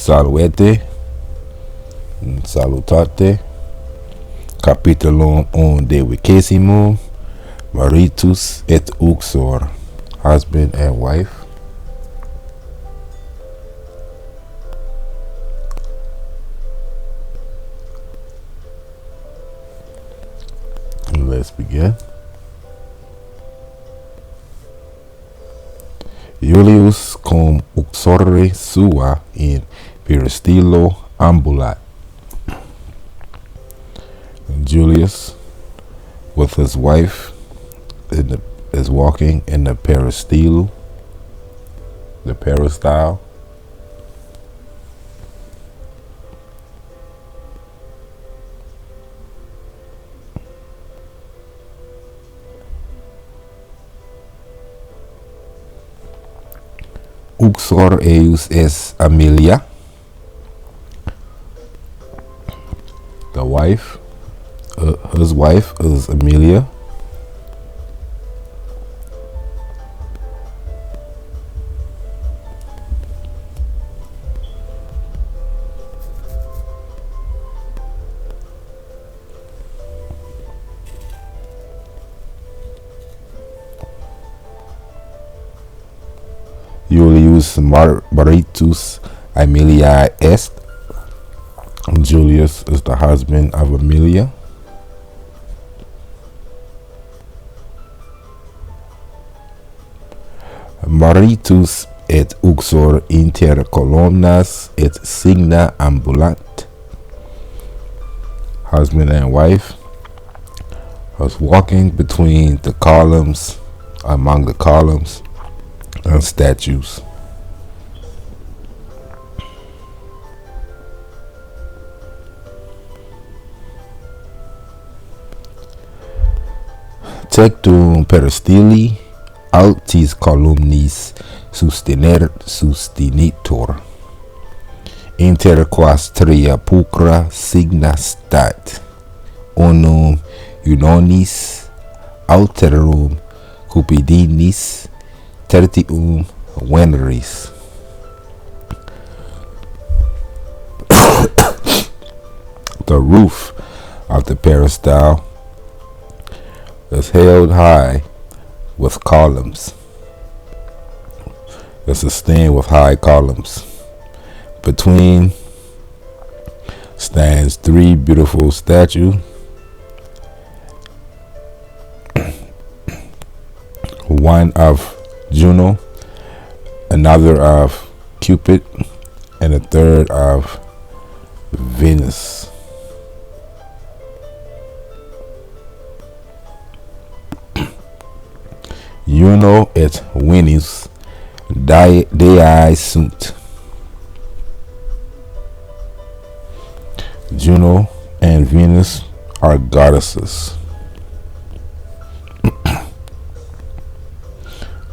Salvete, salutate, capitulum undecimum, Maritus et Uxor, husband and wife. Let's begin. Julius cum uxore sua in peristilo ambulat. Julius, with his wife, is walking in the peristyle. Uxor eius es Amelia, the wife. His wife is Amelia. Julius Maritus Amelia est. Julius is the husband of Amelia. Maritus et Uxor inter columnas et signa ambulant. Husband and wife was walking between the columns, among the columns and statues. Tectum peristili altis columnis sustenitor, inter quas tria pulchra signa stat, unum Unonis, alterum cupidinis, tertium Veneris. The roof of the peristyle is held high with columns. It's sustained with high columns. Between stands three beautiful statues. One of Juno, another of Cupid, and a third of Venus. Juno et Venus Dei sunt. Juno and Venus are goddesses.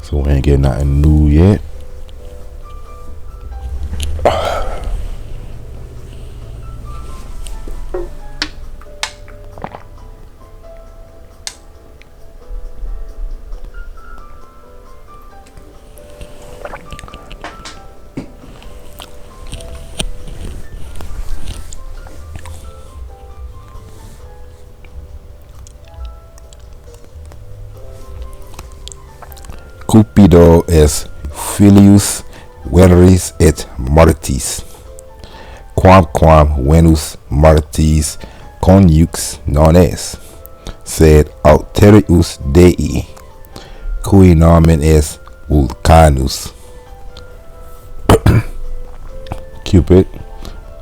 So we ain't getting nothing new yet. Cupido es filius Veneris et Maritis, quamquam Venus Maritis conjux non es, sed alterius Dei, cui nomen es Vulcanus. Cupid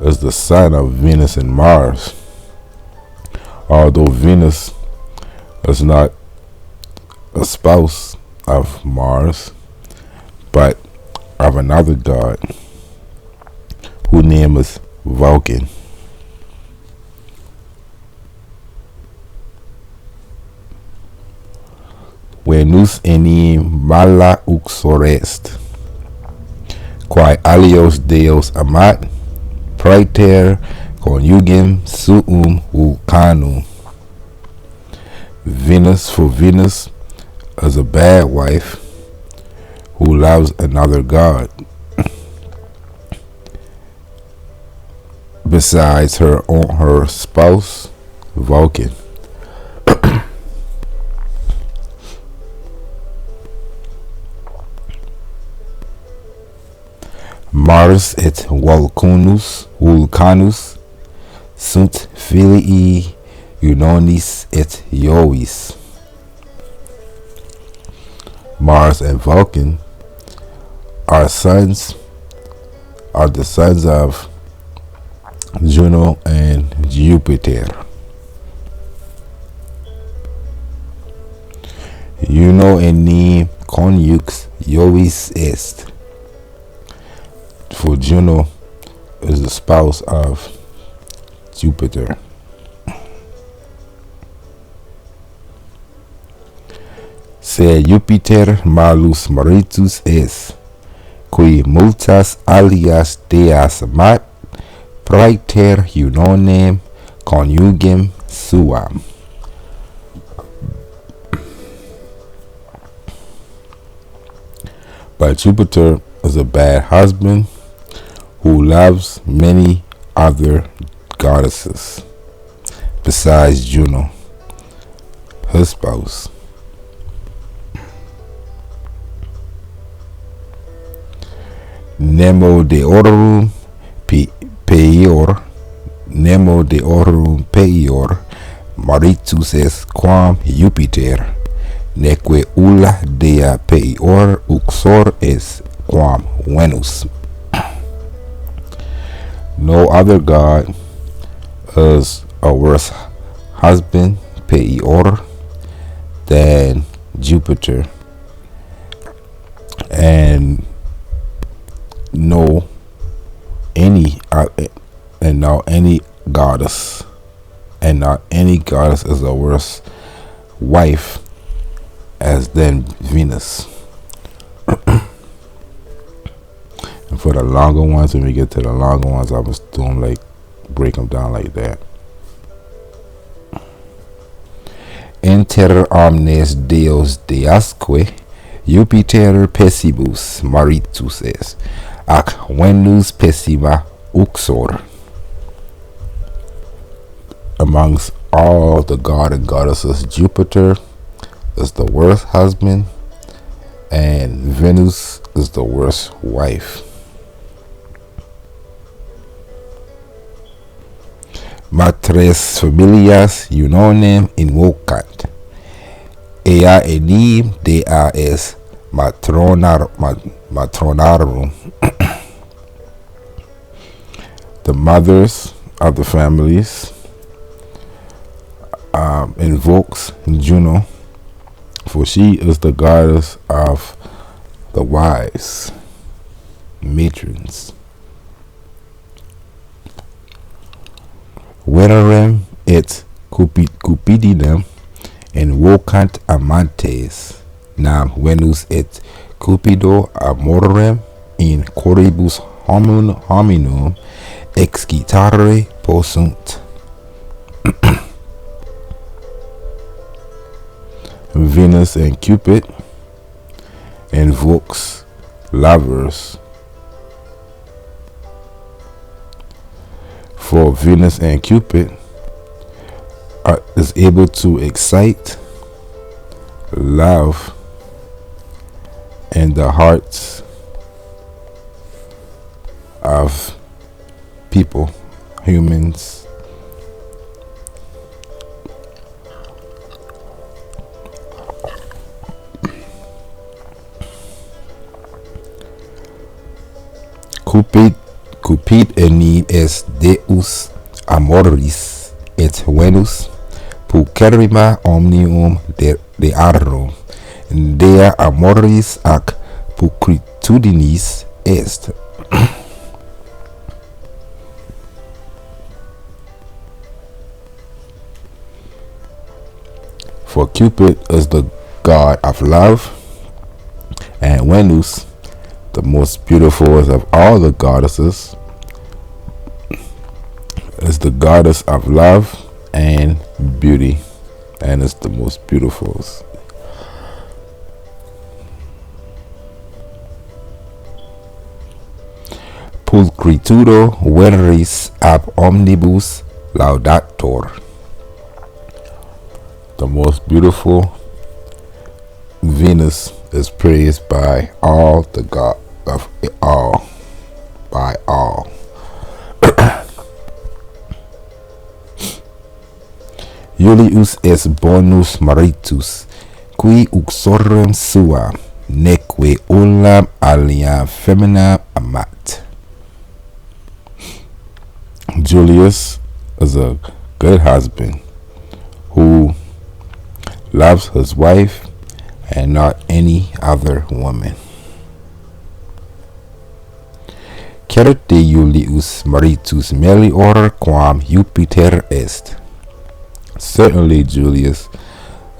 is the son of Venus and Mars. Although Venus is not a spouse of Mars, but of another god whose name is Vulcan. Venus enim mala uxor est, quae alios deos amat, praeter conjugem suum vulcanum. Venus, for Venus is a bad wife who loves another god, besides her spouse Vulcan. Mars et Vulcanus sunt filii Unonis et Jovis. Mars and Vulcan are the sons of Juno and Jupiter. Juno enim conjux Jovis est. For Juno is the spouse of Jupiter. Se Jupiter malus Maritus est, qui multas alias deas mat praeter unionem conjugem suam. But Jupiter is a bad husband who loves many other goddesses besides Juno, her spouse. Nemo deorum peior, Nemo deorum peior, Maritus est quam Jupiter, neque ulla dea peior Uxor est quam Venus. No other god is a worse husband peior than Jupiter, and no any goddess, and not any goddess is a worse wife as than Venus. And for the longer ones, when we get to the longer ones, I was doing like break them down like that. Inter omnes deos deasque Jupiter pessibus Maritus est, ac Venus pessima Uxor. Amongst all the god and goddesses, Jupiter is the worst husband, and Venus is the worst wife. Matres familias unionem invocant, ea enim dea est matronarum. The mothers of the families invokes Juno, for she is the goddess of the wives, matrons. Venerem et cupidinem invocant amantes, nam Venus et Cupido amorem in coribus hominum excitare possunt. Venus and Cupid invokes lovers, for Venus and Cupid is able to excite love in the hearts of people, humans. Cupid enim est deus amoris et Venus pulcherrima omnium dearum, dea amoris ac pulchritudinis est. For Cupid is the god of love, and Venus, the most beautiful of all the goddesses, is the goddess of love and beauty, and is the most beautiful. pulchritudo veneris ab omnibus laudator. The most beautiful Venus is praised by all the God of all, by all. Julius est bonus Maritus, qui uxorem sua, neque ullam aliam feminam amat. Julius is a good husband who loves his wife and not any other woman. Certe Julius Maritus melior quam Jupiter est. Certainly Julius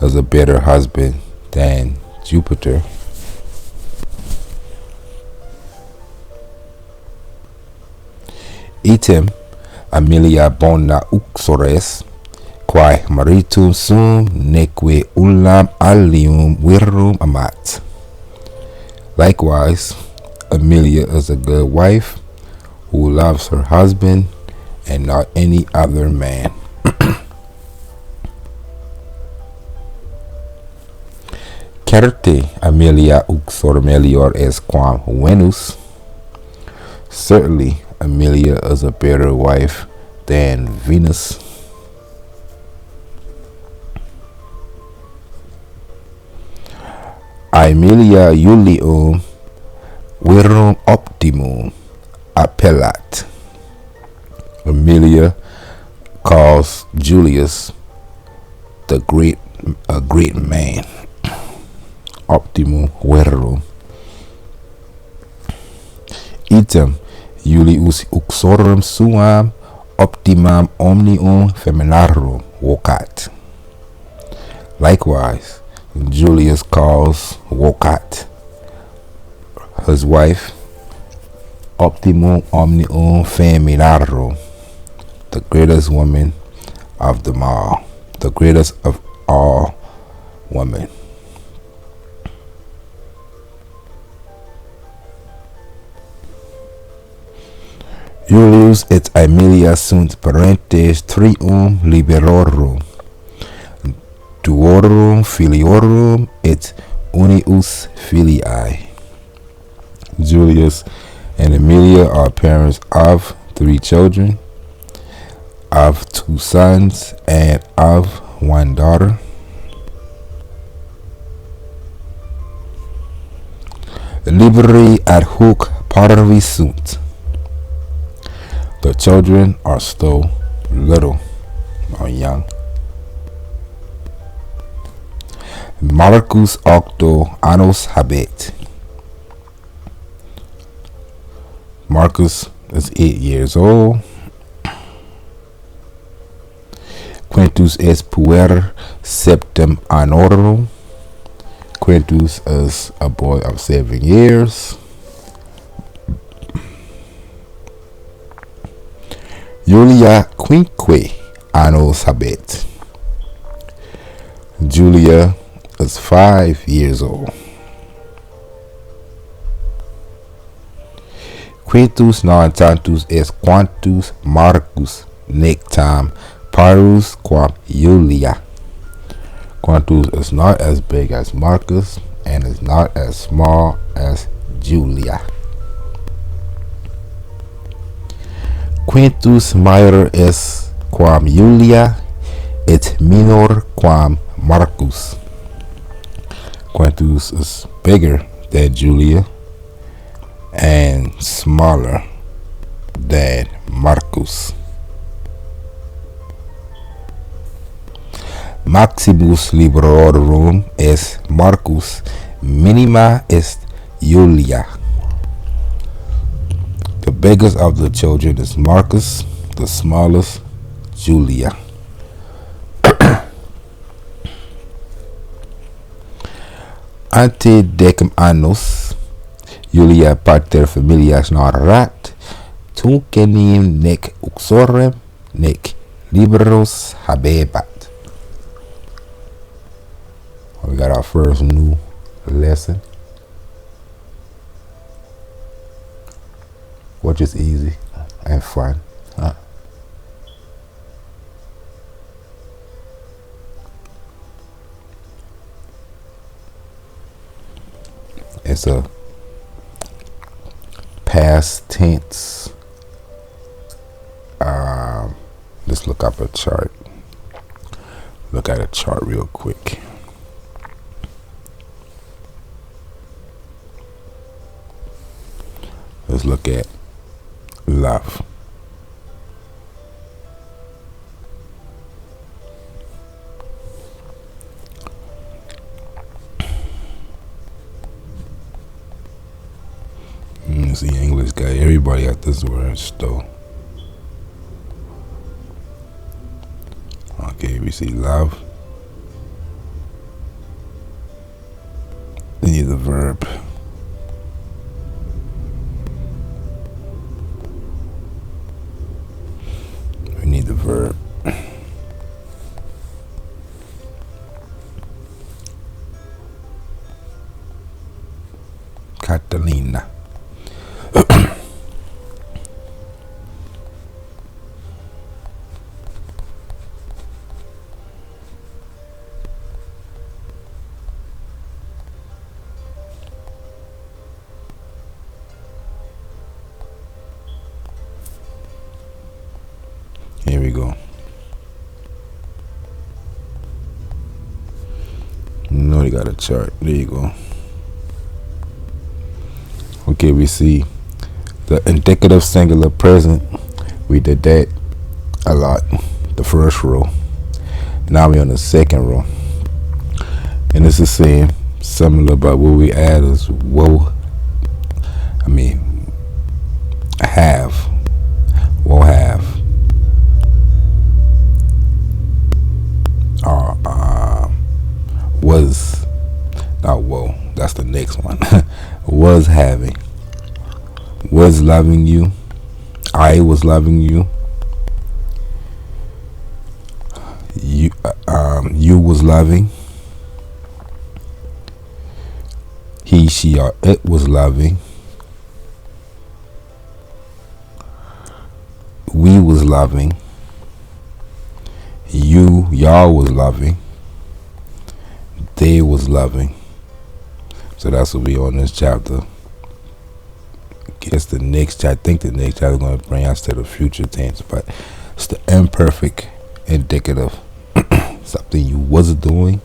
is a better husband than Jupiter. Item Amelia bona uxores, quae maritum sum neque ullam alium virum amat. Likewise, Amelia is a good wife who loves her husband and not any other man. Certe Amelia uxor melior est quam Venus. Certainly, Amelia is a better wife than Venus. Amelia Julium virum optimum appellat. Amelia calls Julius a great man. Optimum virum. Item Julius uxorum suam optimam omnium feminarum vocat. Likewise, Julius calls vocat his wife optimum omnium feminarum, the greatest woman of them all, the greatest of all women. Julius et Amelia sunt parentes trium liberorum, duorum filiorum et unius filii. Julius and Amelia are parents of 3 children, of 2 sons, and of 1 daughter. Liberi ad hoc parvi sunt. The children are still little or young. Marcus octo annos habet. Marcus is 8 years old. Quintus est puer septem annorum. Quintus is a boy of 7 years. Julia quinque annos habet. Julia is 5 years old. Quintus non tantus est quantus Marcus nectam parus quam Julia. Quintus is not as big as Marcus and is not as small as Julia. Quintus major est quam Julia et minor quam Marcus. Quintus is bigger than Julia and smaller than Marcus. Maximus librorum est Marcus, minima est Julia. The biggest of the children is Marcus, the smallest Julia. Ante decem annos Julia pater familias narrat, tunc enim nec uxorem nec liberos habebat. We got our first new lesson. What just easy and fun. It's a past tense. Let's look up a chart. Look at a chart real quick. Let's look at love. See, English guy, everybody got this word though. Okay, we see love. We need the verb. We need the verb. Catalina. Here we go. No, they got a chart. There you go. Okay, we see the indicative singular present. We did that a lot. The first row. Now we're on the second row. And it's the same, similar, but what we add is have. Will have. Was, not whoa, that's the next one. Was having, was loving you, I was loving you, you was loving, he, she, or it was loving, we was loving, you, y'all was loving, they was loving. So that's what we on this chapter. Guess the next chapter, I think the next chapter is going to bring us to the future tense, but it's the imperfect indicative. Something you was doing.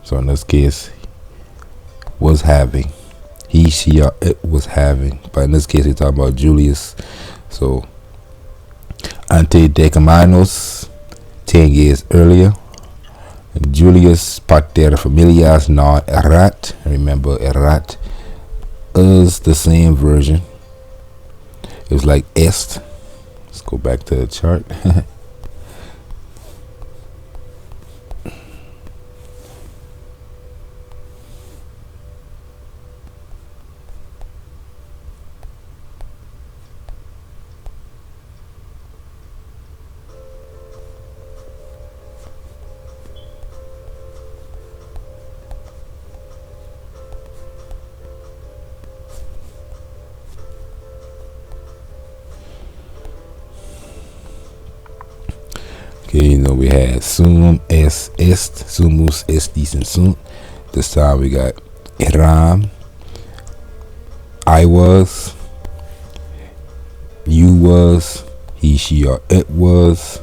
So in this case, was having. He, she, or it was having. But in this case, we're talking about Julius. So ante decamanos, 10 years earlier, Julius pater familias non erat. Remember, erat is the same version. It was like est. Let's go back to the chart. Okay, you know we had sum es est, sumus estis, and sunt. This time we got eram, I was, you was, he, she, or it was,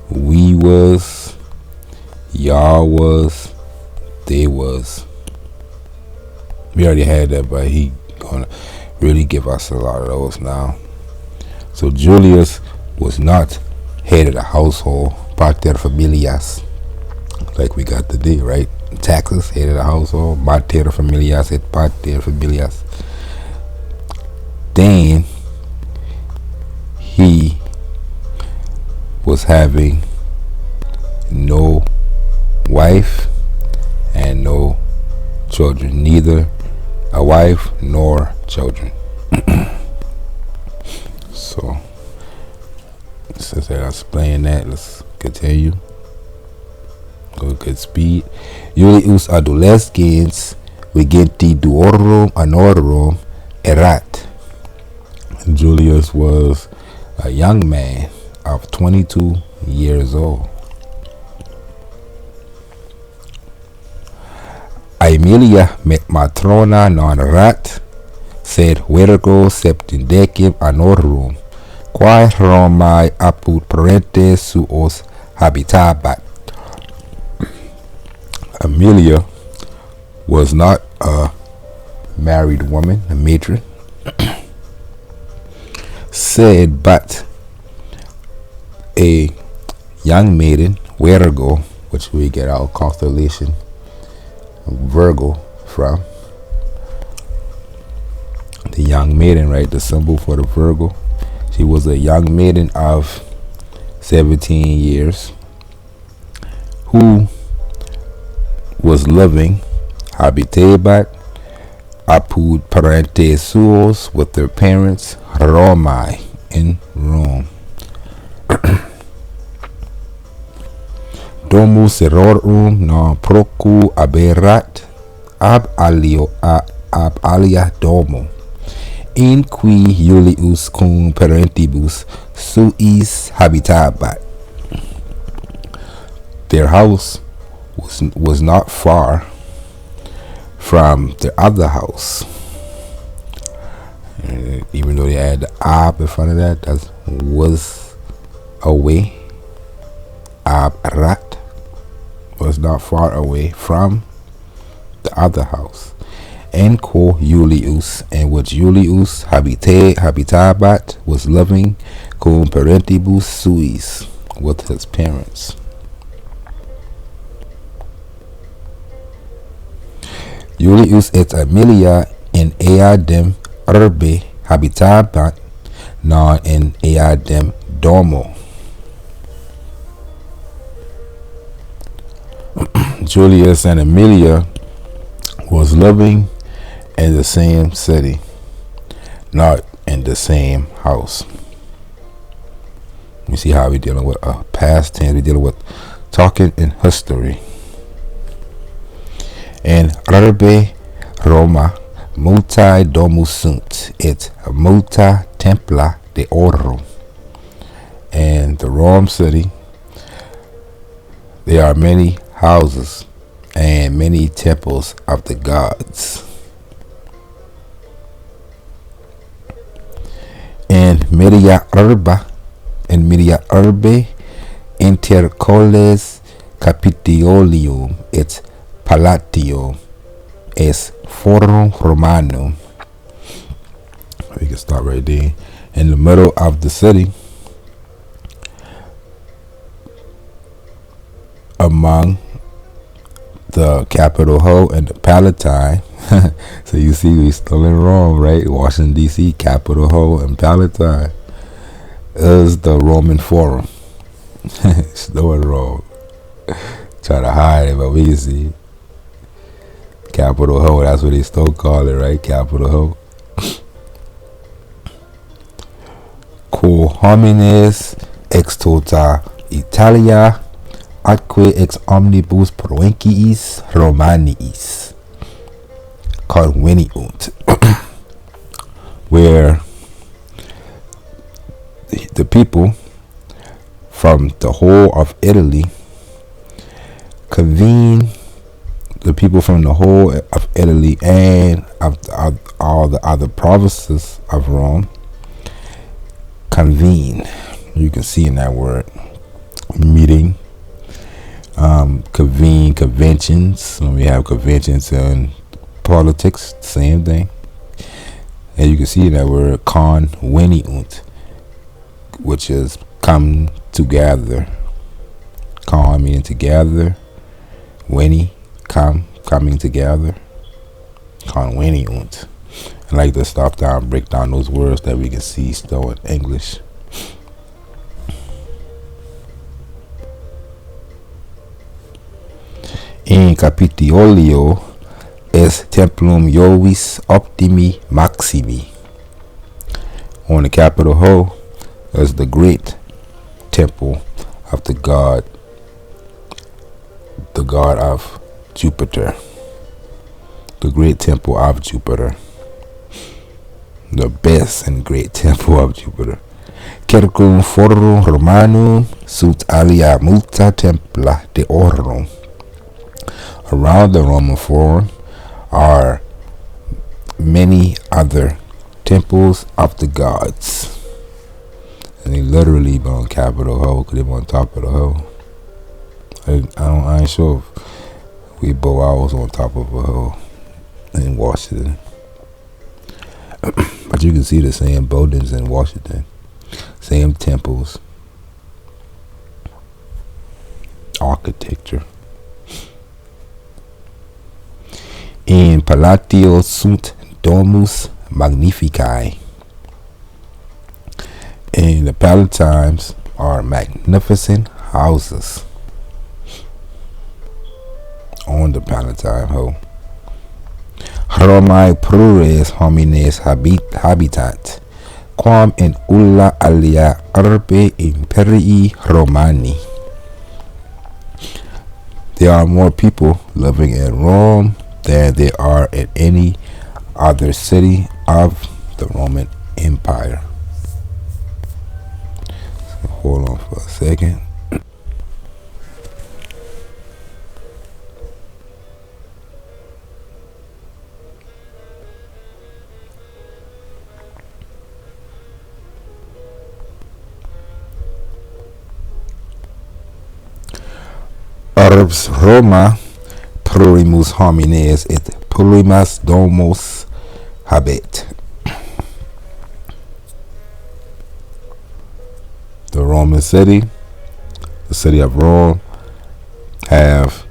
we was, y'all was, they was. We already had that, but he gonna really give us a lot of those now. So Julius was not head of the household, pater familias, like we got today, right? Taxes, head of the household, mater familias, et pater familias. Then he was having no wife and no children, neither a wife nor children. So since I explained that, let's continue. Go good speed. Julius adolescens Vigenti duorum honorum erat. Julius was a young man of 22 years old. Aemilia matrona non erat, sed virgo septindecim honorum, quae Romae apud parentes suos habitabat. Amelia was not a married woman, a matron, said, but a young maiden, Virgo, which we get our constellation Virgo from. The young maiden, right? The symbol for the Virgo. She was a young maiden of 17 years who was living habitabat apud parentes suos, with their parents Romae in Rome. Domus serorum non procu aberat ab alia domo, in qui Julius cum parentibus suis habitabat. Their house was not far from the other house. Even though they had the ab in front of that, that was away. Ab rat was not far away from the other house. En quo Julius, and which Julius habitabat, was living cum parentibus suis, with his parents. Julius et Aemilia in eadem urbe habitabat, non in eadem domo. Julius and Amelia was living in the same city, not in the same house. You see how we're dealing with a past tense, we're dealing with talking in history. And urbe Roma multae domus sunt, et multa templa deorum. And the Rome city, there are many houses and many temples of the gods. In media urbe intercoles capitolium et palatium es forum Romanum. We can start right there. In the middle of the city, among the Capitol Hill and the Palatine. So you see, we still in Rome, right? Washington D.C., Capitol Hill and Palatine is the Roman Forum. Still in Rome. Try to hide it, but we can see Capitol Hill. That's what they still call it, right? Capitol Hill. Quo homines ex tota Italia atque ex omnibus provinciis Romaniis conveniunt, where the people from the whole of Italy convene, the people from the whole of Italy and of all the other provinces of Rome convene. You can see in that word meeting. Convene, conventions. When we have conventions in politics, same thing. And you can see that word conveniunt, which is come together. Con meaning together. Veni, coming together. Conveniunt. I like to stop down, break down those words that we can see still in English. In capitolio es templum Jovis optimi maximi. On the Capitol Hill is the great temple of the god of Jupiter. the great temple of Jupiter. The best and great temple of Jupiter. Circum forum Romanum sunt alia multa templa de orum. Around the Roman Forum are many other temples of the gods. And they literally been on Capitol Hill because they were on top of the hill. I ain't sure if we both hours on top of a hill in Washington. But you can see the same buildings in Washington. Same temples. Architecture. In Palatio sunt domus magnificae. And the Palatimes are magnificent houses. On the Palatine Hill. Romae plures homines habitant, quam in ulla alia urbe imperii Romani. There are more people living in Rome than there are in any other city of the Roman Empire. So hold on for a second. Urbs Roma plurimus homines et plurimas domos habet. The Roman city, the city of Rome, have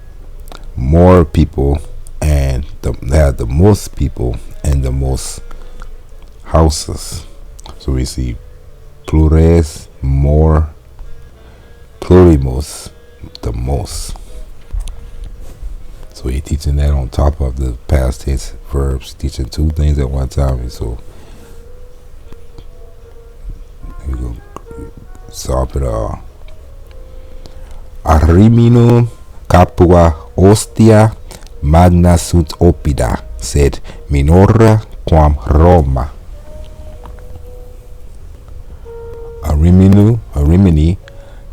more people and they have the most people and the most houses. So we see plures, more, plurimus, the most. So he's teaching that on top of the past tense verbs, teaching two things at one time. So you go solve it all. Ariminum capua ostia magna sunt opida, sed minora quam Roma. Arimini,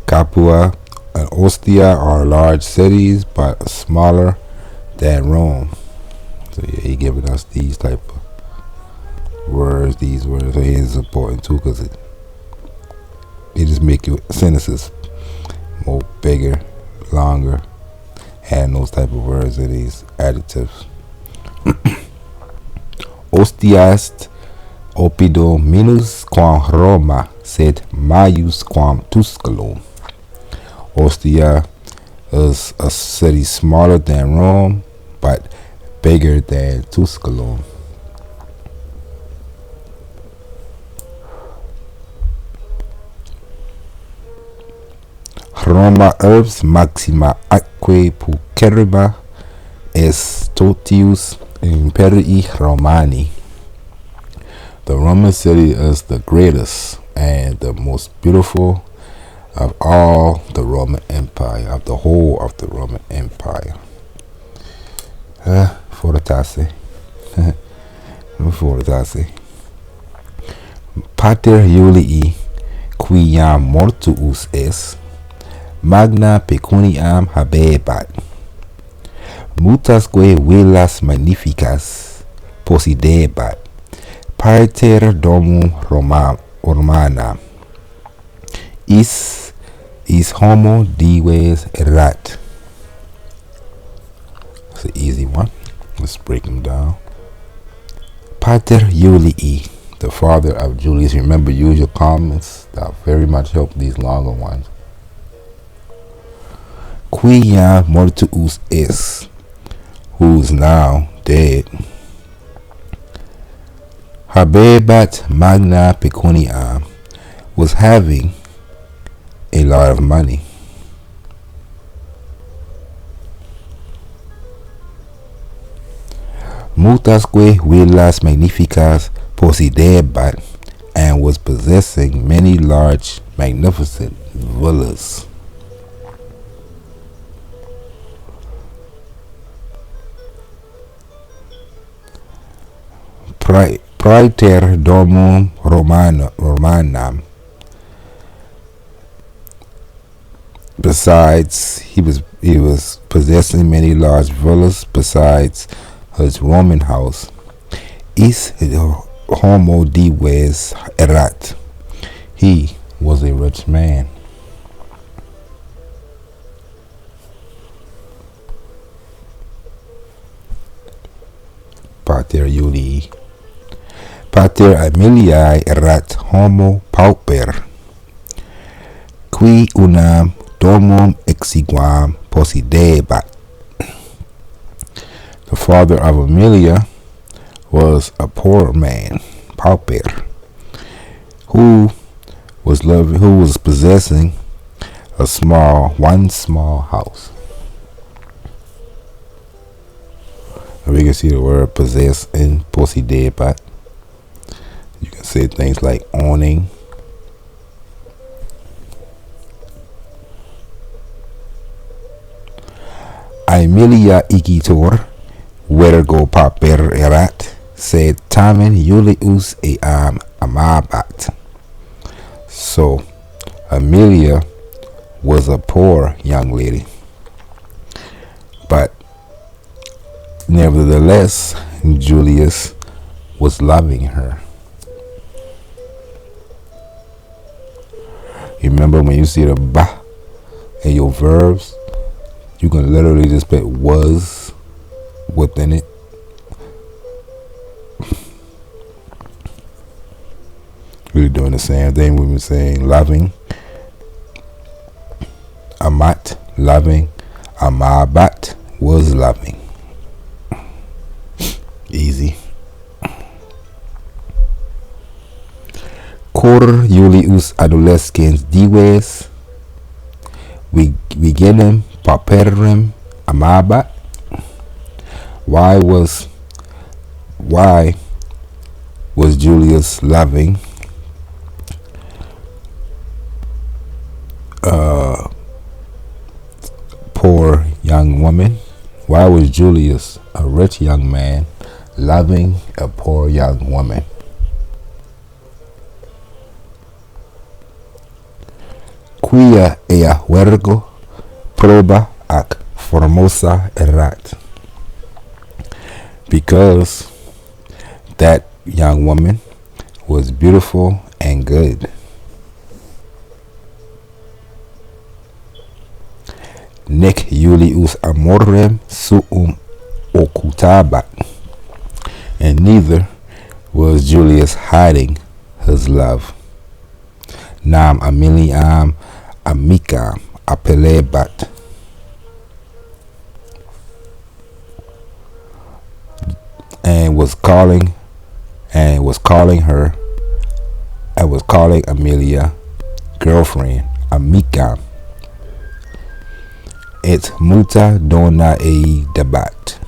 Capua, and Ostia are large cities, but smaller than Rome. So yeah, he giving us these type of words. These words so is important too, because it just make your sentences more bigger, longer, and those type of words in these adjectives. Ostiast opido minus quam Roma, sed maius quam Tusculum. Ostia is a city smaller than Rome, but bigger than Tusculum. Roma urbs maxima atque pulcherrima est totius imperii Romani. The Roman city is the greatest and the most beautiful of all the Roman Empire, of the whole of the Roman Empire. Fortasse. Pater Iulii, qui iam mortuus est, magna pecuniam habebat. Mutasque villas magnificas possidebat. Pater domum Romana. Is homo dives erat. It's an easy one. Let's break them down. Pater Iulii, the father of Julius. Remember, use your comments. That very much help these longer ones. Qui iam mortuus est, who's now dead. Habebat magna pecuniam, was having a lot of money. Mutasque villas magnificas possidebat, and was possessing many large, magnificent villas. praeter domum Romanam. Besides, he was possessing many large villas besides his Roman house. Is homo dives erat. He was a rich man. Pater Iulii. Pater Aemiliae erat homo pauper, qui unam domum exiguam possidebat. The father of Aemilia was a poor man, pauper, who was possessing one small house. And we can see the word possess in possidebat. You can say things like owning. Aemilia igitur, vergo pauper erat, sed tamen Iulius eam amabat. So Aemilia was a poor young lady, but nevertheless Julius was loving her. Remember, when you see the ba in your verbs, you can literally just put was within it. Really doing the same thing we've been saying. Loving, amat, loving, amabat, was loving. Easy. Cor Iulius adolescens dives vigilem pauperem amabat. Why was Julius loving poor young woman? Why was Julius, a rich young man, loving a poor young woman? Quia ea vergo proba ac formosa erat. Because that young woman was beautiful and good. Nec Iulius amorem suum occultabat. And neither was Julius hiding his love. Nam Aemiliam amicam appellebat. And was calling Aemilia girlfriend, amicam. Et muta dona ei debat.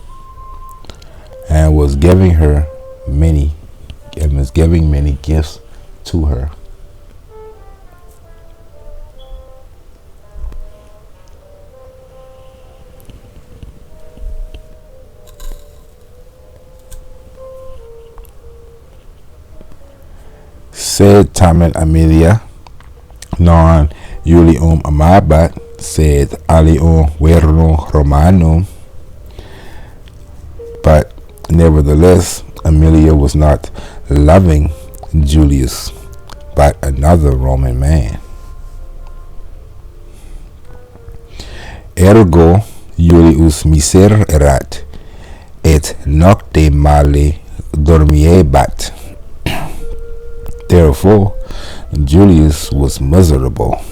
And was giving many gifts to her. Sed tamen Aemilia non Iulium amabat, sed alium verum Romanum. But nevertheless, Aemilia was not loving Julius, but another Roman man. Ergo Iulius miser erat, et nocte male dormiebat. Therefore, Julius was miserable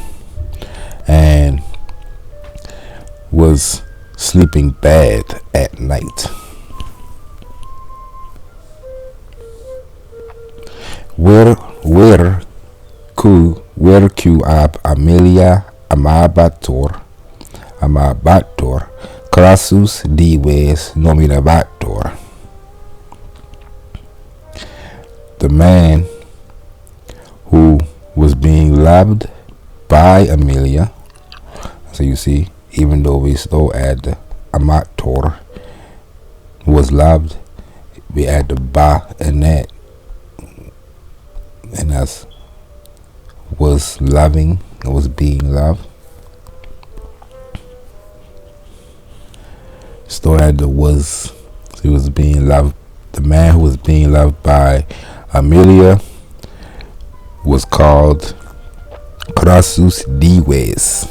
and was sleeping bad at night. Where Q ab Aemilia amabator, crassus dives nominabator. The man who was being loved by Aemilia. So you see, even though we still add the amator, was loved, we add the ba in that, and that's was loving, it was being loved. Still had the was, he was being loved. The man who was being loved by Amelia was called Crassus Dives,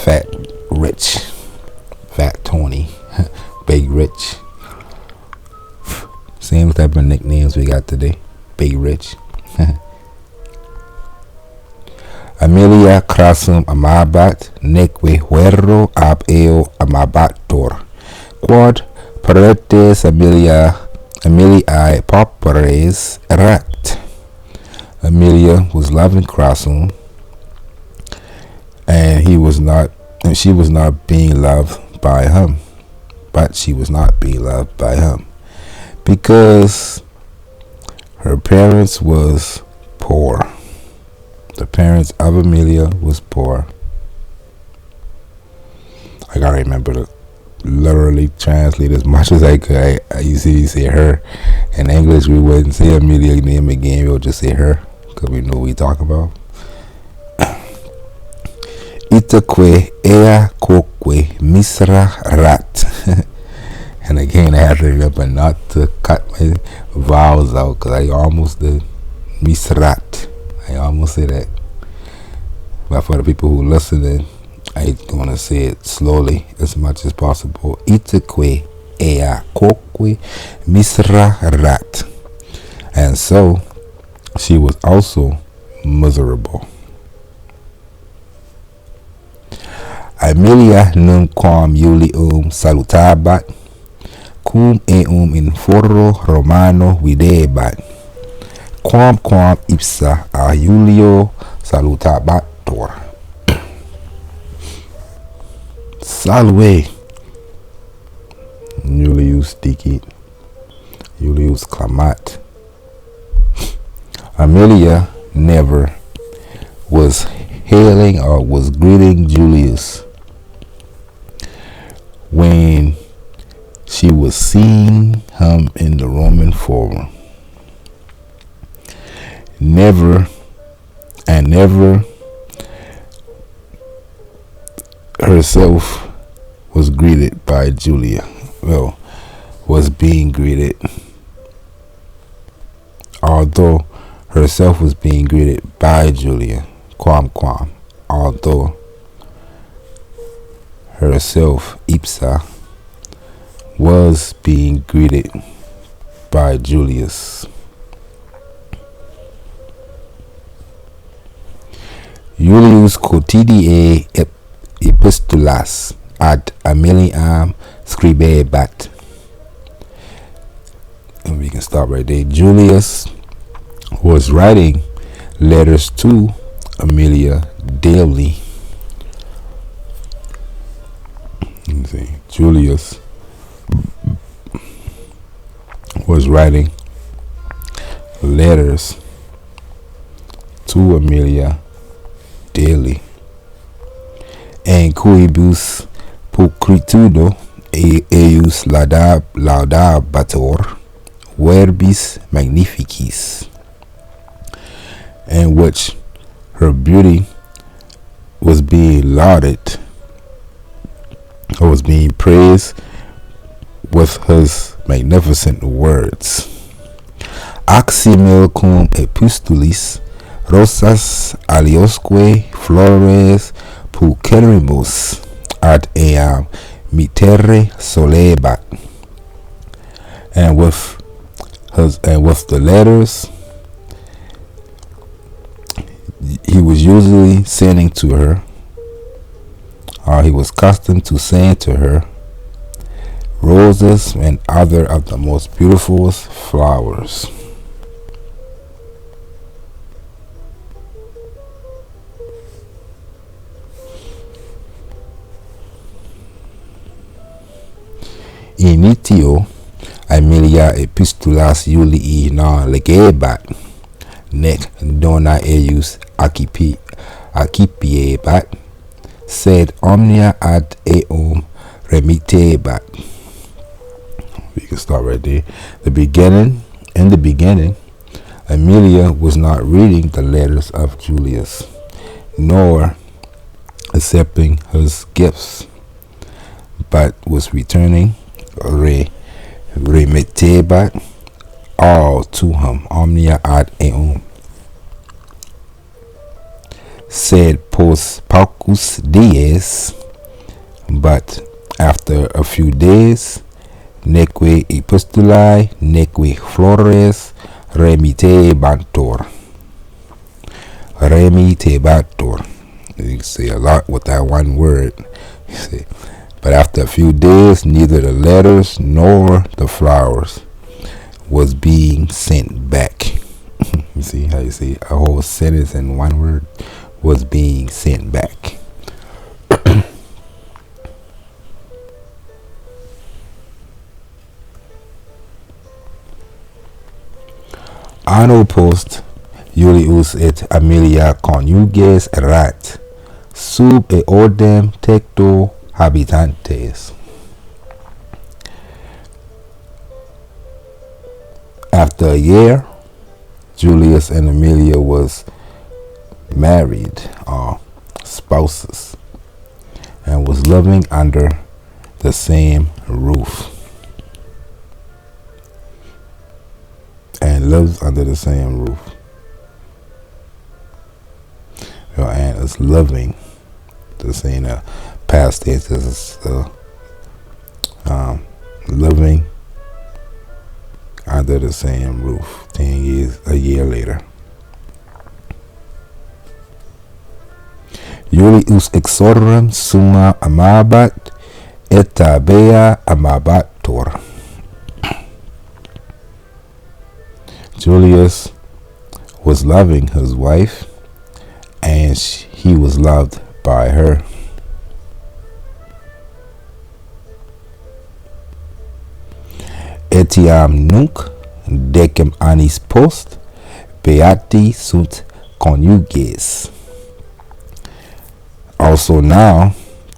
fat rich, fat Tony, big rich. Same type of nicknames we got today, big rich. Amelia Crassum amabat neque huerro ab eo amabator quod paretes Ameliae pauperes erat. Amelia was loving Crassum, and she was not being loved by him. But she was not being loved by him because her parents was poor. The parents of Amelia was poor. I gotta remember to literally translate as much as I could. I usually say her. In English, we wouldn't say Amelia name again. We would just say her, because we know what we talk about. Itaque ea quoque misra rat. And again, I have to remember not to cut my vowels out, because I almost did. Misrat. I almost say that. But for the people who listening, I'm going to say it slowly as much as possible. Itaque ea quoque misra rat. And so, she was also miserable. Amelia nunquam Iulium salutabat, cum eum in foro Romano videbat, quam ipsa a Iulio salutabator. Salve, Iulius dicit, Iulius clamat. Amelia never was hailing or was greeting Julius when she was seeing him in the Roman Forum. Never herself was greeted by Julia. Well, was being greeted. Although herself was being greeted by Julia. Although herself, ipsa, was being greeted by Julius. Julius quotidie epistulas ad Ameliam scribebat. And we can stop right there. Julius was writing letters to Amelia daily. Let me see. Julius was writing letters to Amelia daily. And quibus pulchritudo eius laudabator verbis magnificis, in which her beauty was being lauded, or was being praised with his magnificent words. Aximil cum epistulis rosas aliosque flores pulcherimus ad eam mitere solebat. And with the letters he was usually sending to her, or he was accustomed to saying to her, roses and other of the most beautiful flowers. Editio Amelia epistulas Iulii non legebat, nec dona eius accipiebat, sed omnia ad eum remitebat. We can start right there. In the beginning, Amelia was not reading the letters of Julius, nor accepting his gifts, but was returning remittebat all to him, omnia ad eum. Said post paucus dies, but after a few days, neque epistulae, neque flores remittebantur. Remittebantur. You can say a lot with that one word. You see. But after a few days, neither the letters nor the flowers was being sent back. You see how you see a whole sentence in one word? Was being sent back. Anno post Julius et Amelia conjuges erat sub eodem tecto habitantes. After a year, Julius and Amelia was married, or spouses, and was living under the same roof. And lives under the same roof. And is living. This ain't a past tense. This is living under the same roof. 10 years, a year later. Julius exorem summa amabat et tabea amabator. Julius was loving his wife, and he was loved by her. Etiam nunc decem annis post beati sunt conjuges. Also now,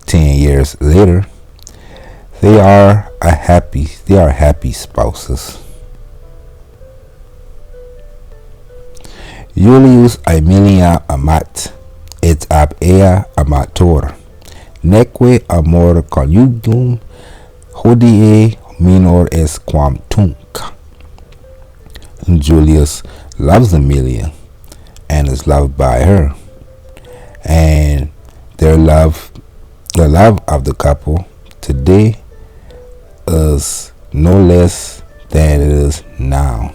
10 years later, they are happy spouses. Julius Aemilia amat, et ab ea amator, neque amor conjugum hodie minor est quam tunc. Julius loves Amelia and is loved by her, and the love of the couple today is no less than it is now.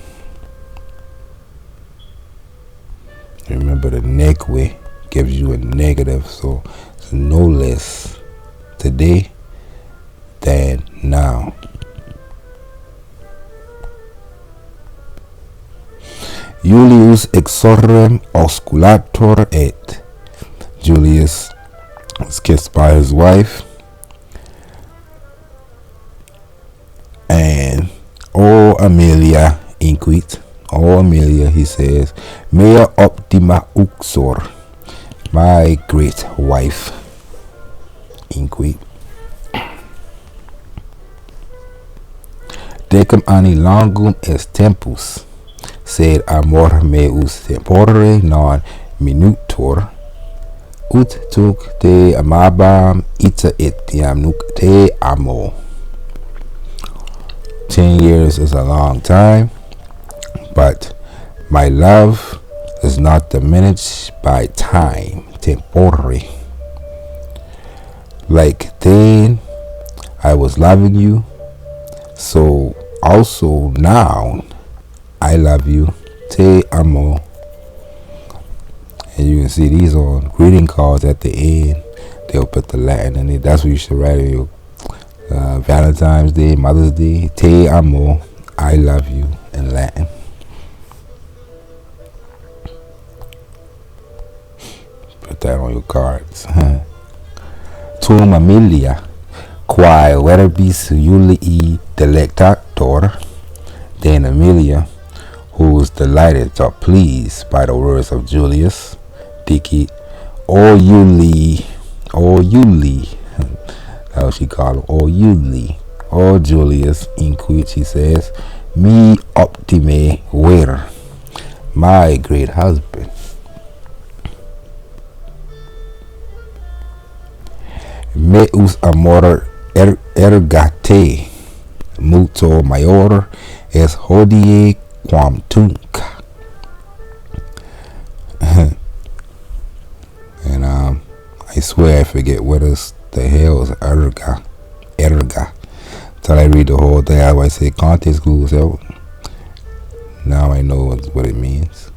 Remember, the neque gives you a negative, so it's no less today than now. Julius exorem osculator et. Julius was kissed by his wife, and O Amelia inquit. Oh Amelia, he says, mea optima Uxor, my great wife. Inquit. Decem anni longum est tempus, sed amor meus tempore non minutor, ut tunc te amabam ita etiam nunc te amo. 10 years is a long time, but my love is not diminished by time, tempore. Like then I was loving you, so also now I love you, te amo. And you can see these on greeting cards at the end. They'll put the Latin in it. That's what you should write on your Valentine's Day, Mother's Day. Te amo, I love you, in Latin. Put that on your cards. Tum Amelia, quae verbis Julii delectator. Then Amelia, who was delighted or pleased by the words of Julius, dicit, O Julii, that's what she called him, O Julii, Oh, Julius, in which he says, "Mi optime ver, my great husband." Meus amor ergate, multo mayor es hodie quam tunc. And I swear I forget what the hell is erga. Till I read the whole thing, I always say context clues. So now I know what it means.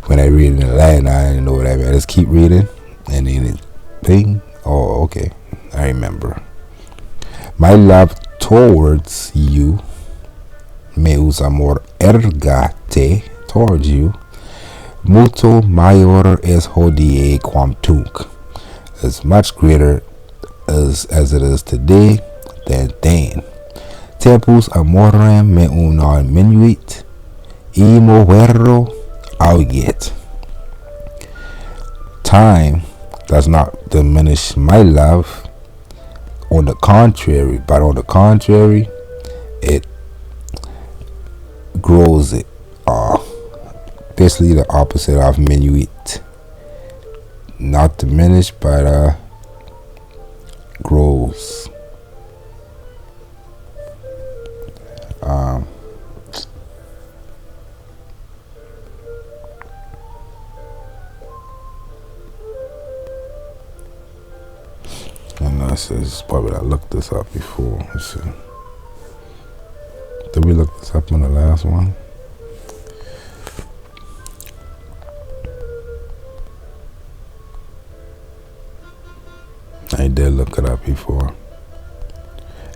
When I read it in Latin, I didn't know what I mean. I just keep reading, and then it ping. Oh, okay, I remember. My love towards you, meus amor ergate, towards you, multo mayor es hodie quam tunc, is much greater as it is today than then. Tempus amorem me non minuit, imo vero auget. Time does not diminish my love. On the contrary, it grows it. Basically the opposite of minuit. Not diminished, but grows. And this is probably I looked this up before. Let's see. Did we look this up in the last one? I did look it up before.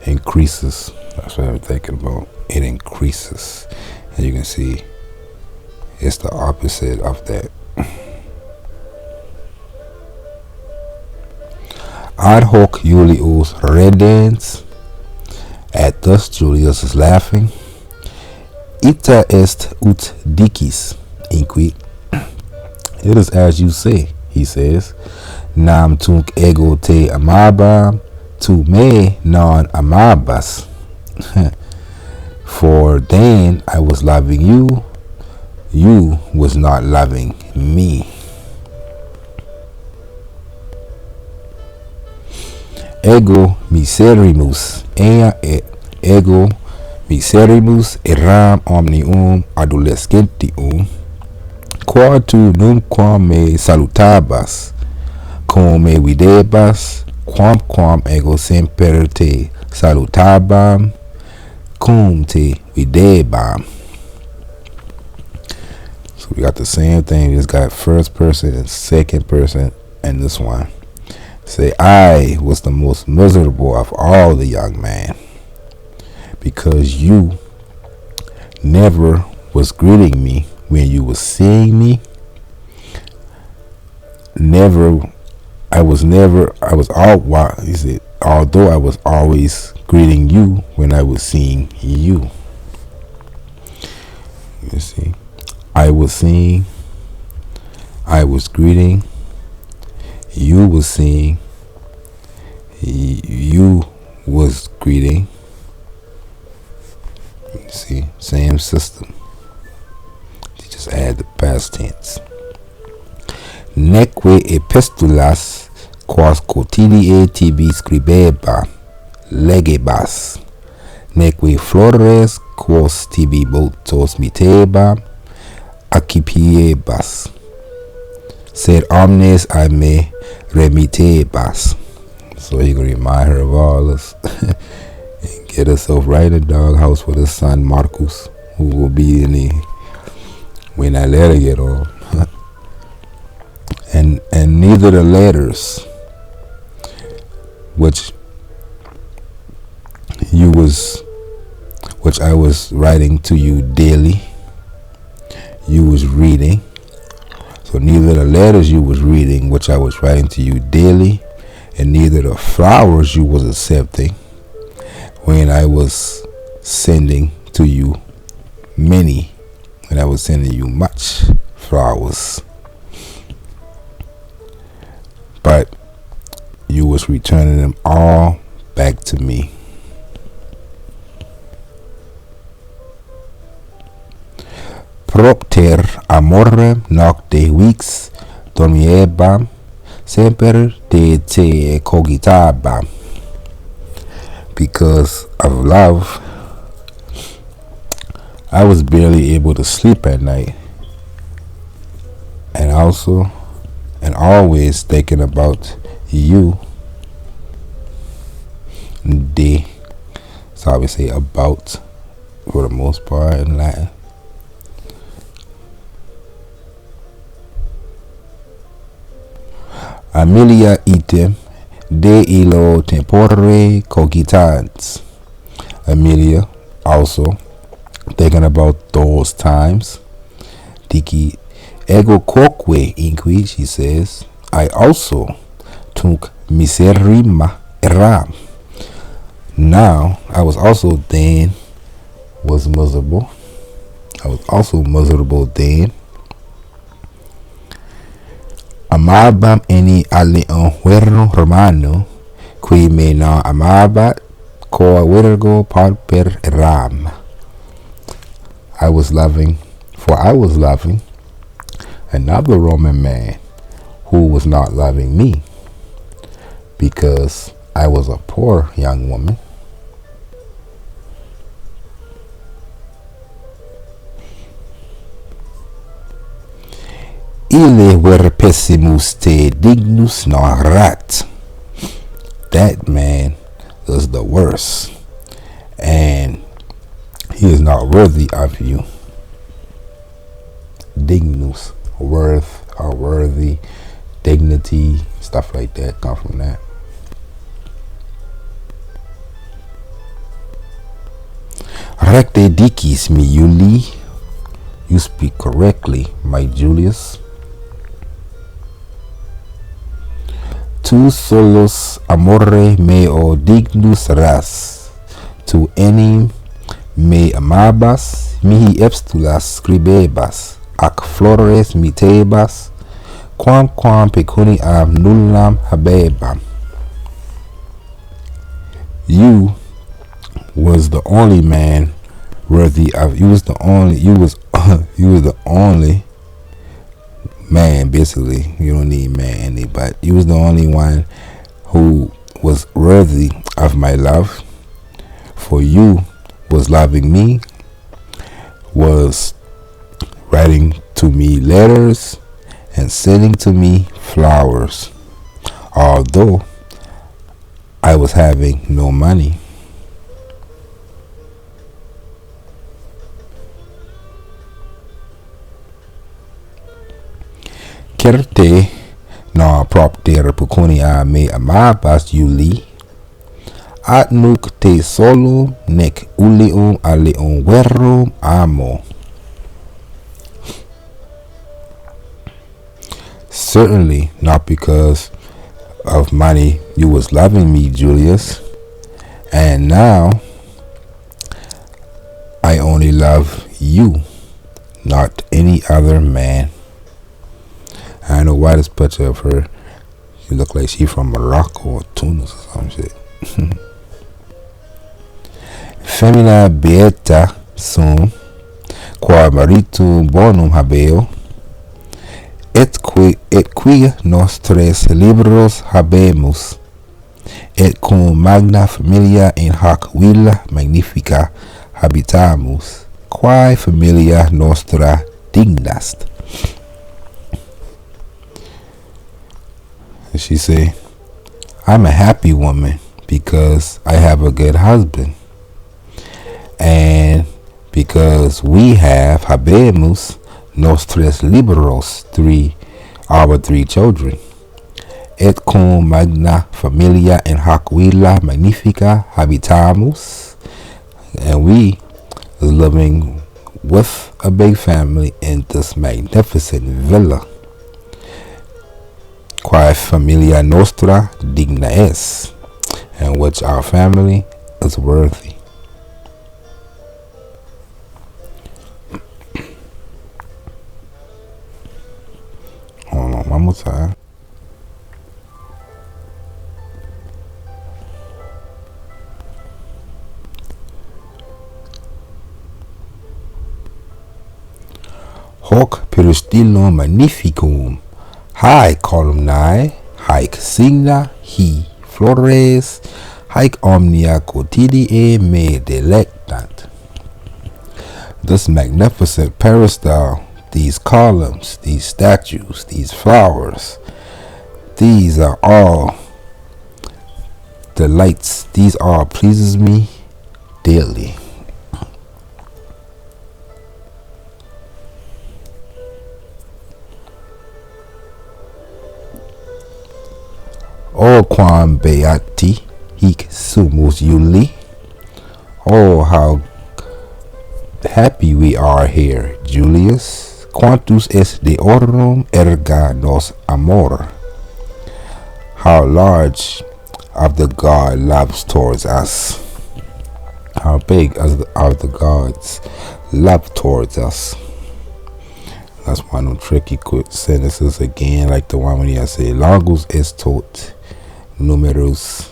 Increases. That's what I'm thinking about. It increases. And you can see it's the opposite of that. Ad hoc Julius redens. At thus Julius is laughing. Ita est ut dicis, inquit. It is as you say, he says. Nam tunc ego te amabam, tu me non amabas. For then I was loving you, you was not loving me. Ego miserimus ego miserimus eram omnium adolescentium, qua tu nunquam me salutabas, cum me videbas, quamquam ego semper te salutabam, cum te videbam. So we got the same thing. We just got first person and second person in this one. Say, I was the most miserable of all the young men, because you never was greeting me when you was seeing me. Although I was always greeting you when I was seeing you. You see, I was seeing, I was greeting, you was seeing, you was greeting. You see, same system. You just add the past tense. Neque epistulas quas quotidie tibi scribeba legebas, neque flores quos tibi multos miteba accipiebas, sed omnes a me remitebas. So he gonna remind her of all this and get herself right in the doghouse with his son Maritus, who will be in when that letter get on. and neither the letters which I was writing to you daily, you was reading. So neither the letters you was reading, which I was writing to you daily, and neither the flowers you was accepting when I was sending to you many, when I was sending you much flowers, but you was returning them all back to me. propter amorem nocte vix dormiebam semper te cogitabam. Because of love, I was barely able to sleep at night, and always thinking about you. De, so I would say about for the most part in Latin. Amelia item de illo tempore cogitans. Amelia also thinking about those times. Dici ego quoque inqui, she says, I also tunc miserrima eram. Now I was also then was miserable. I was also miserable then. Amabam eni alion huerro romano, qui me non amabat coa virgo pauper eram. I was loving another Roman man who was not loving me because I was a poor young woman. Ille ver pessimus te dignus non rat. That man is the worst, and he is not worthy of you. Dignus, worth or worthy, dignity, stuff like that come from that. Recte dicis mi Juli. You speak correctly, my Julius. Tu solus amore meo dignus ras, tu enim me amabas, mihi epstulas scribebas, ac flores mitebas, quam pecuniam nullam habebam. You was the only man worthy of. You was the only man, basically. You don't need man, but you was the only one who was worthy of my love. For you was loving me, was writing to me letters and sending to me flowers, although I was having no money. Certe non propter pecunia me amabas Juli, at nunc te solum nec ulium alium verum amo. Certainly not because of money you was loving me, Julius, and now I only love you, not any other man. I don't know why this picture of her, she look like she from Morocco or Tunis or some shit. Femina beata sum, qua maritum bonum habeo, et qui nostres libros habemus, et cum magna familia in hoc villa magnifica habitamus, quae familia nostra dignast. And she say, I'm a happy woman because I have a good husband, and because we have habemus nostres libros, our three children, et cum magna familia in hoc villa magnifica habitamus, and we is living with a big family in this magnificent villa, quae familia nostra digna est, and which our family is worthy. Hold on, one more time. hoc peristilo magnificum, haec columnae, haec signa, hi flores, haec omnia quotidie me delectant. This magnificent peristyle, these columns, these statues, these flowers, these are all delights. These all pleases me daily. O quam beati hic sumus Iuli. Oh, how happy we are here, Julius. Quantus est deorum erga nos amor. How large of the God loves towards us. How big are the God's love towards us. That's one of them tricky quick sentences again, like the one when he say longus est tot numerus.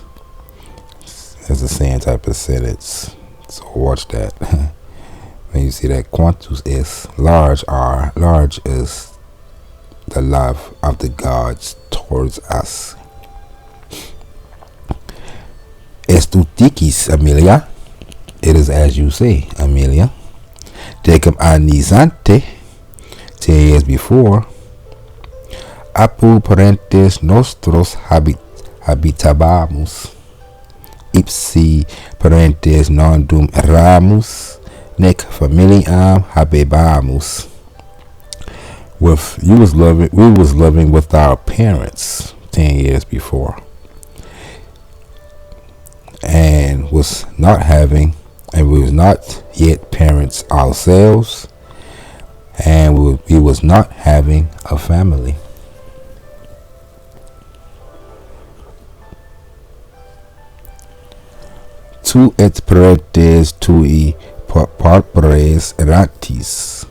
That's the same type of sentence. So watch that. When you see that quantus est, large is the love of the gods towards us. Estuticis, Amelia. It is as you say, Amelia. Decum anisante, 10 years before, apud parentes nostros habitabamus, ipsi parentes non dum eramus, nec familiam habebamus. We was living with our parents 10 years before, and we was not yet parents ourselves, and we was not having a family. Tu et parentes tui pauperes eratis.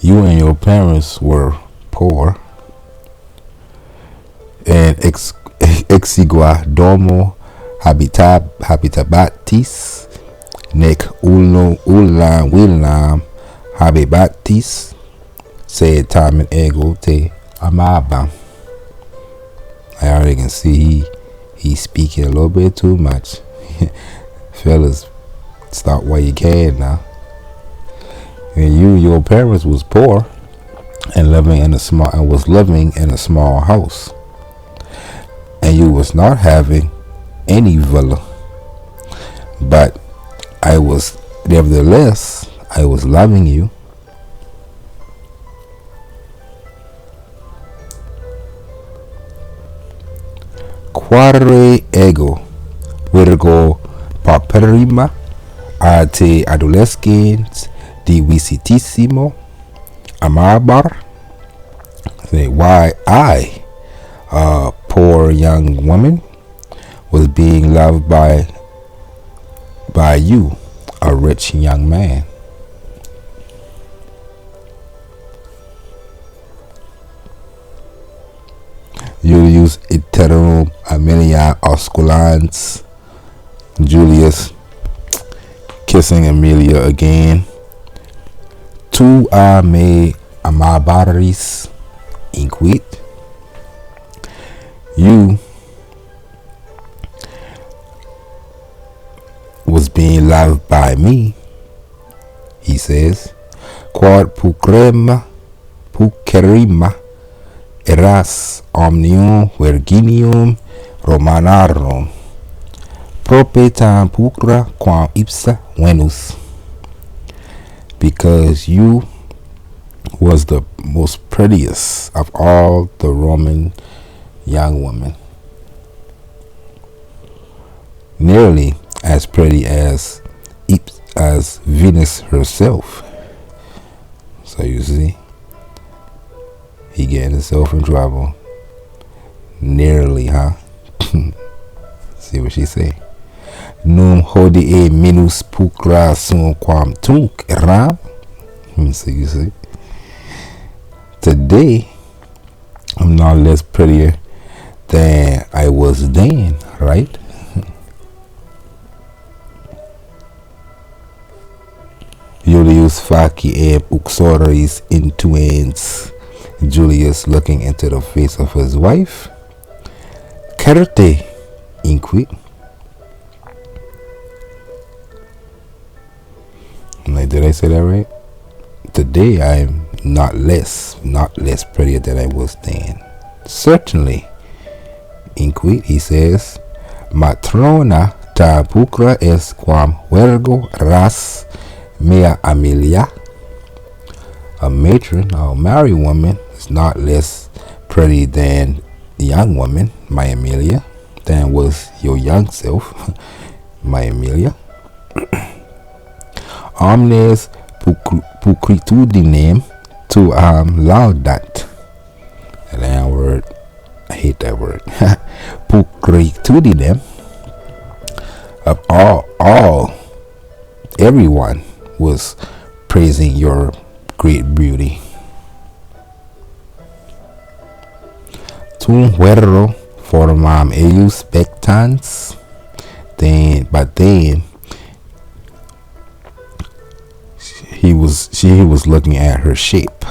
You and your parents were poor, and exigua domo habitabatis, nec ullam villam habebatis, sed tamen ego te amabam. I already can see he's speaking a little bit too much. Fellas, stop while you can now. And your parents was poor and living in a small house, and you was not having any villa, but I was loving you. Quare ego virgo pauperima te adolescens divisitissimo amabar. Why I, a poor young woman, was being loved by you, a rich young man. Julius iterum Amelia osculans. Julius kissing Amelia again. Tu a me amabaris inquit. You was being loved by me, he says. Quod pucerima eras omnium virginium Romanarum, propetam pulchra quam ipsa Venus. Because you was the most prettiest of all the Roman young women, nearly as pretty as Venus herself. So you see, he getting himself in trouble. Nearly, huh? See what she say. Num hodie minus pulchra sum quam tunc eram. So you see, today I'm not less prettier than I was then, right? Julius Julius faciem uxoris intuens. Julius looking into the face of his wife. Certe inquit. Like, did I say that right? Today I am not less prettier than I was then. Certainly, inquit, he says, matrona ta pulcra es quam vergo ras mea Amelia. A matron, or married woman, is not less pretty than the young woman, my Amelia, than was your young self, my Amelia. Omnes pulchritudinem to laudant. That word, I hate that word. Pulchritudinem of everyone was praising your great beauty. Tum vero formam eius spectans. But then she was looking at her shape.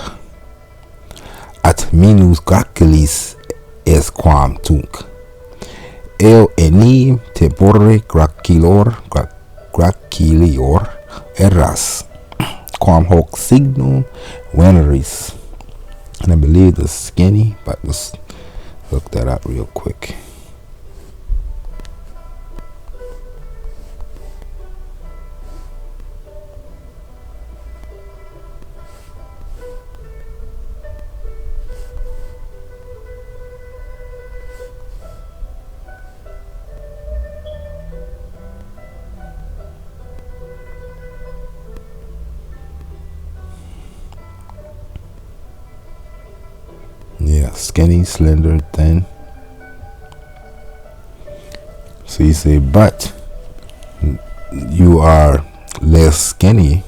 At minus gracilis es quam tunc. El enim tempore gracilior eras quam hoc signum veneris. And I believe the skinny, but let's look that up real quick. Yeah, skinny, slender, thin. So you say, but you are less skinny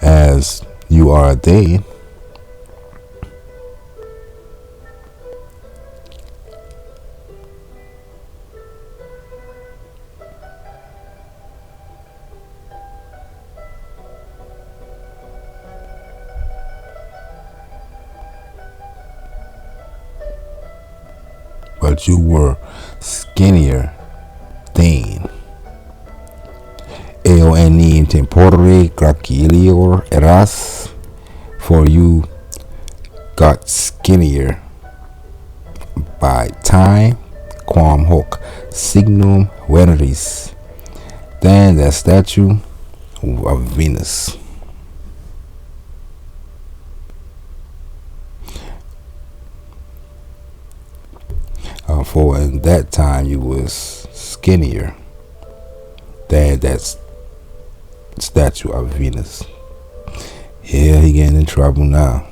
as you are they. But you were skinnier than. Eo enim tempore gracilior eras, for you got skinnier by time, quam hoc signum veneris, than the statue of Venus. For in that time you was skinnier than that statue of Venus. Yeah, he getting in trouble now.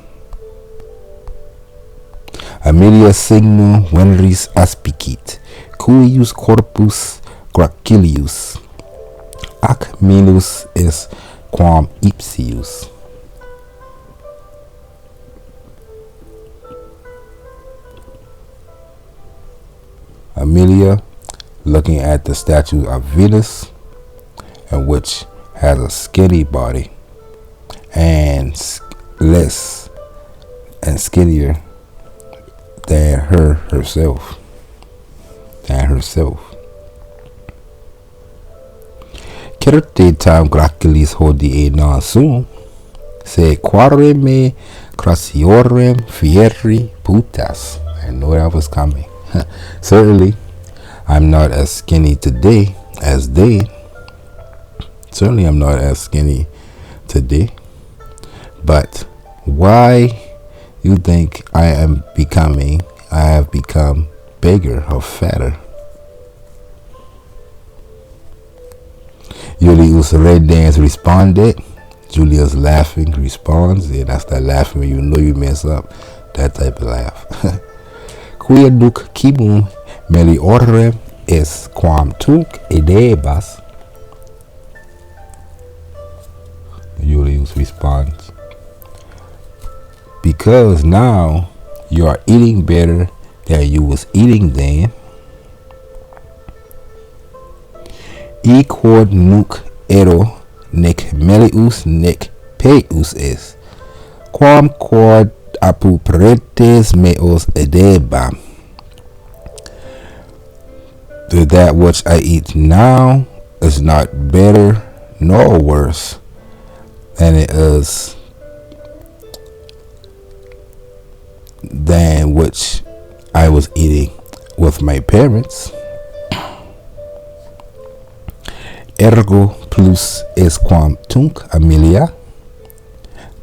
Amelia signum veneris aspicit, cuius corpus gracilius, ac minus es quam ipsius. Amelia looking at the statue of Venus, and which has a skinny body and less and skinnier than herself. Certe tam gracilis hodie non sum, se quare me crassiorem fieri putas. I know that was coming. Certainly, I'm not as skinny today as they. Certainly, I'm not as skinny today. But why you think I have become bigger or fatter? Julius Reddance responded. Julius laughing responds. Yeah, that's that laughing when you know you mess up. That type of laugh. Quia duc cibum meliorem es quam tunc edebas. Julius responds, because now you are eating better than you was eating then. E quod nunc ero nec melius nec Peus es, quam quod apu parentes meos edebam. That which I eat now is not better nor worse than it is than which I was eating with my parents. Ergo plus es quam tunc Amelia.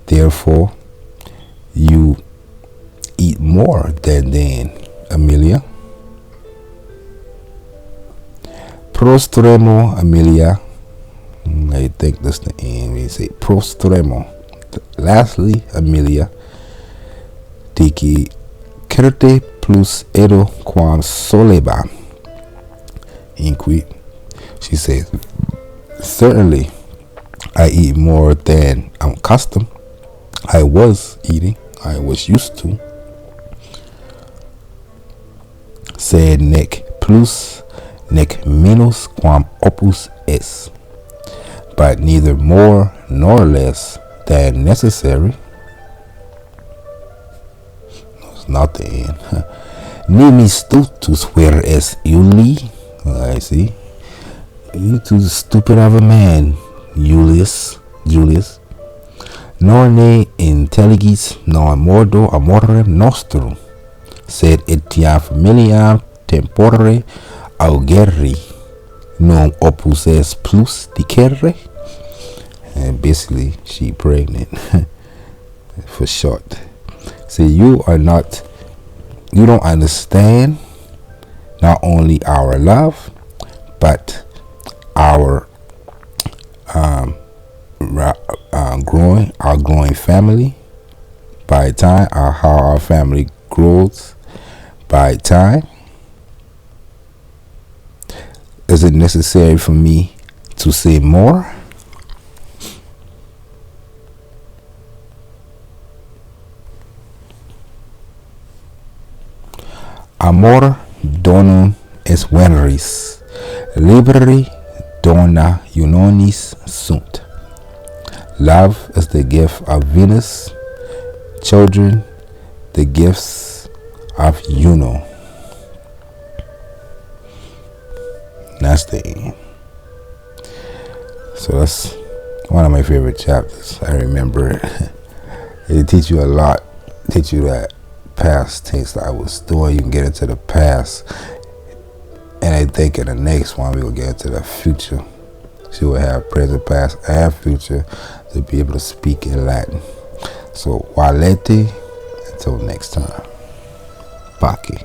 Therefore, you eat more than Amelia. Prostremo Amelia. I think that's the end. We say prostremo. Lastly, Amelia. Dici certe plus edo quam solebam. Inquit. She says, certainly I eat more than I'm accustomed. I was eating. I was used to. Sed nec plus nec minus quam opus est, but neither more nor less than necessary. It's not the end. Nimis tutus where es Iuli. I see. You too stupid of a man, Julius. Nor ne intelligis non modo amorem nostrum, sed etiam familiam tempore augeri, non opus est plus dicere. And basically, she pregnant for short. So you don't understand not only our love, but our growing family by time, how our family grows by time. Is it necessary for me to say more? Amor donum es veneris, liberi dona unionis sunt. Love is the gift of Venus, children the gifts of Juno. That's the end. So that's one of my favorite chapters. I remember it. It teach you a lot. Teach you that past things that I was doing. You can get into the past. And I think in the next one we will get into the future. So we'll have present, past, and future to be able to speak in Latin. So, valete. Until next time. Pace.